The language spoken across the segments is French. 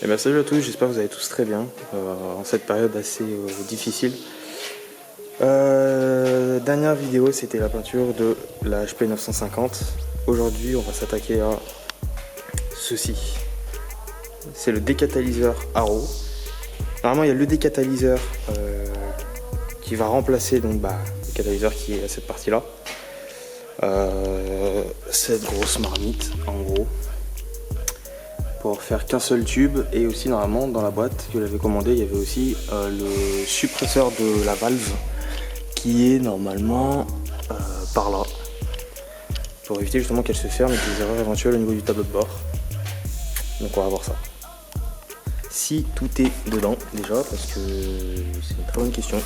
Et bien salut à tous, j'espère que vous allez tous très bien en cette période assez difficile. Dernière vidéo, c'était la peinture de la HP 950. Aujourd'hui, on va s'attaquer à ceci. C'est le décatalyseur Arrow. Normalement, il y a le décatalyseur qui va remplacer donc, le catalyseur qui est à cette partie-là. Cette grosse marmite, en gros. Pour faire qu'un seul tube, et aussi normalement dans la boîte que j'avais commandé il y avait aussi le suppresseur de la valve qui est normalement par là pour éviter justement qu'elle se ferme et des erreurs éventuelles au niveau du tableau de bord. Donc on va voir ça si tout est dedans déjà, parce que c'est une très bonne question.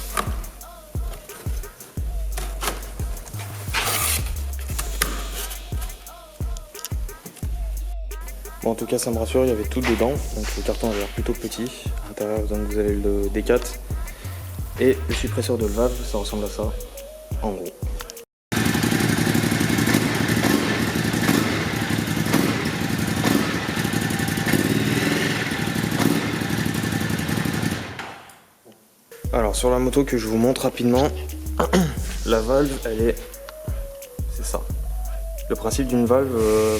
Bon, en tout cas ça me rassure, il y avait tout dedans, donc le carton avait l'air plutôt petit. À l'intérieur donc vous avez le décat et le suppresseur de valve, ça ressemble à ça en gros. Alors sur la moto que je vous montre rapidement, la valve elle est, c'est ça. Le principe d'une valve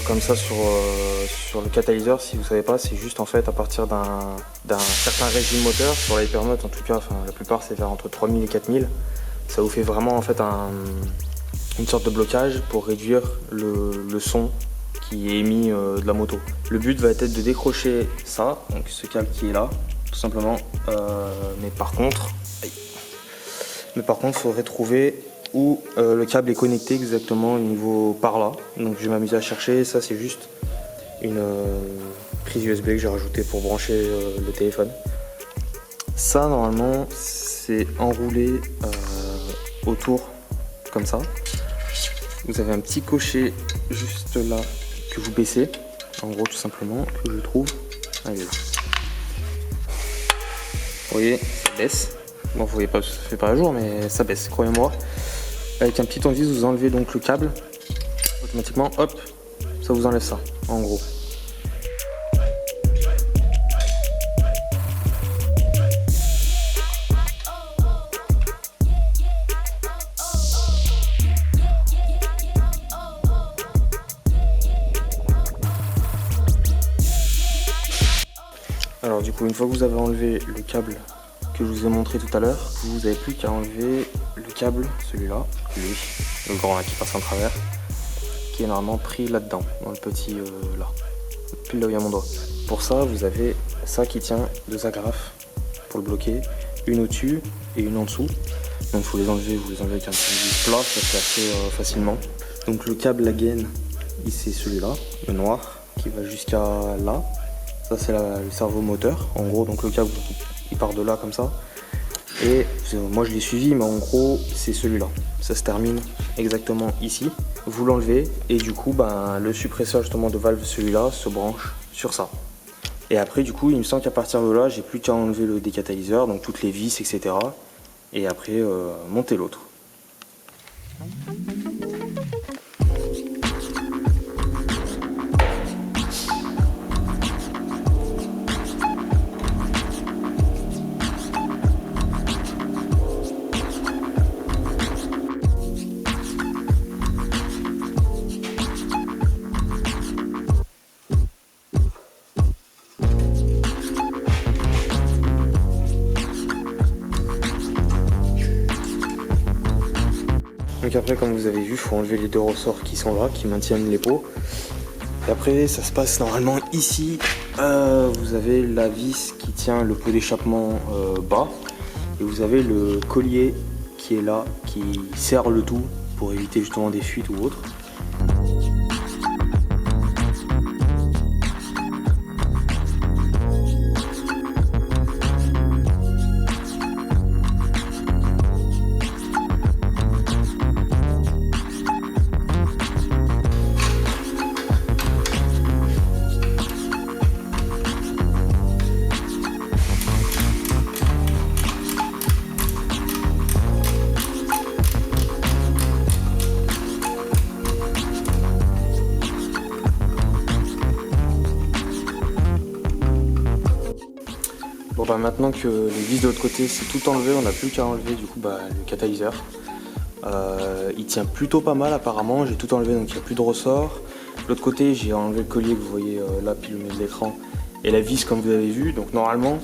comme ça sur le catalyseur, si vous savez pas, c'est juste en fait à partir d'un certain régime moteur. Sur la Hypermote en tout cas, la plupart c'est vers entre 3000 et 4000. Ça vous fait vraiment en fait une sorte de blocage pour réduire le son qui est émis de la moto. Le but va être de décrocher ça, donc ce câble qui est là, tout simplement. Mais par contre, il faudrait trouver où le câble est connecté exactement au niveau par là. Donc je vais m'amuser à chercher. Ça c'est juste une prise USB que j'ai rajoutée pour brancher le téléphone. Ça normalement c'est enroulé autour comme ça. Vous avez un petit cocher juste là que vous baissez, en gros tout simplement, que je trouve. Allez. Vous voyez, ça baisse. Bon, vous voyez pas, ça fait pas à jour, mais ça baisse, croyez-moi. Avec un petit tournevis, vous enlevez donc le câble. Automatiquement, hop, ça vous enlève ça, en gros. Alors du coup, une fois que vous avez enlevé le câble que je vous ai montré tout à l'heure, vous n'avez plus qu'à enlever le câble, celui-là, lui, le grand là qui passe en travers, qui est normalement pris là-dedans, dans le petit là, pile là où il y a mon doigt. Pour ça, vous avez ça qui tient deux agrafes pour le bloquer, une au-dessus et une en dessous. Donc il faut les enlever, vous les enlevez avec un petit plat, ça se fait assez facilement. Donc le câble, la gaine, c'est celui-là, le noir, qui va jusqu'à là. Ça c'est le cerveau moteur, en gros, donc le câble il part de là comme ça. Et moi je l'ai suivi, mais en gros c'est celui-là. Ça se termine exactement ici. Vous l'enlevez et du coup le suppresseur justement de valve, celui-là, se branche sur ça. Et après du coup il me semble qu'à partir de là j'ai plus qu'à enlever le décatalyseur, donc toutes les vis, etc. Et après monter l'autre. Donc après, comme vous avez vu, il faut enlever les deux ressorts qui sont là, qui maintiennent les pots. Et après, ça se passe normalement ici. Vous avez la vis qui tient le pot d'échappement bas. Et vous avez le collier qui est là, qui serre le tout pour éviter justement des fuites ou autres. Bon bah maintenant que les vis de l'autre côté c'est tout enlevé, on n'a plus qu'à enlever du coup le catalyseur. Il tient plutôt pas mal apparemment, j'ai tout enlevé donc il n'y a plus de ressort. De l'autre côté j'ai enlevé le collier que vous voyez là pile au milieu de l'écran et la vis comme vous avez vu, donc normalement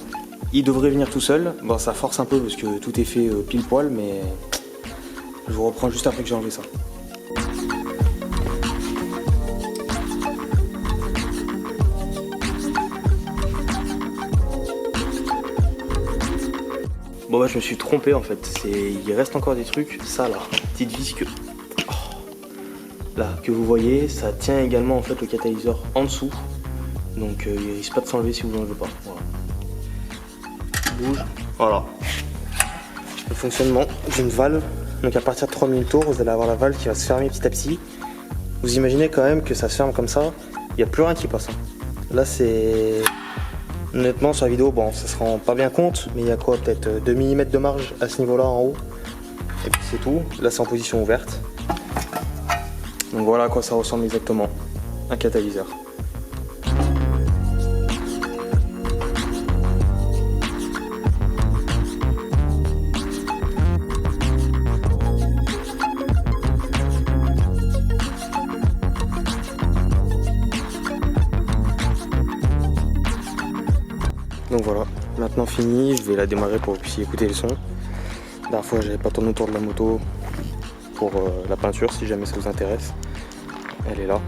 il devrait venir tout seul. Bon ça force un peu parce que tout est fait pile poil, mais je vous reprends juste après que j'ai enlevé ça. Bon bah je me suis trompé en fait, il reste encore des trucs, ça là, petite vis que, là, que vous voyez, ça tient également en fait le catalyseur en dessous, donc il risque pas de s'enlever si vous ne l'enlevez pas, voilà. Bouge, voilà. Le fonctionnement d'une valve, donc à partir de 3000 tours, vous allez avoir la valve qui va se fermer petit à petit. Vous imaginez quand même que ça se ferme comme ça, il n'y a plus rien qui passe. Là c'est... Honnêtement sur la vidéo, bon ça se rend pas bien compte, mais il y a quoi, peut-être 2 mm de marge à ce niveau là en haut. Et puis c'est tout, là c'est en position ouverte. Donc voilà à quoi ça ressemble exactement, un catalyseur. Donc voilà, maintenant fini, je vais la démarrer pour que vous puissiez écouter le son. La dernière fois j'avais pas tourné autour de la moto pour la peinture si jamais ça vous intéresse. Elle est là.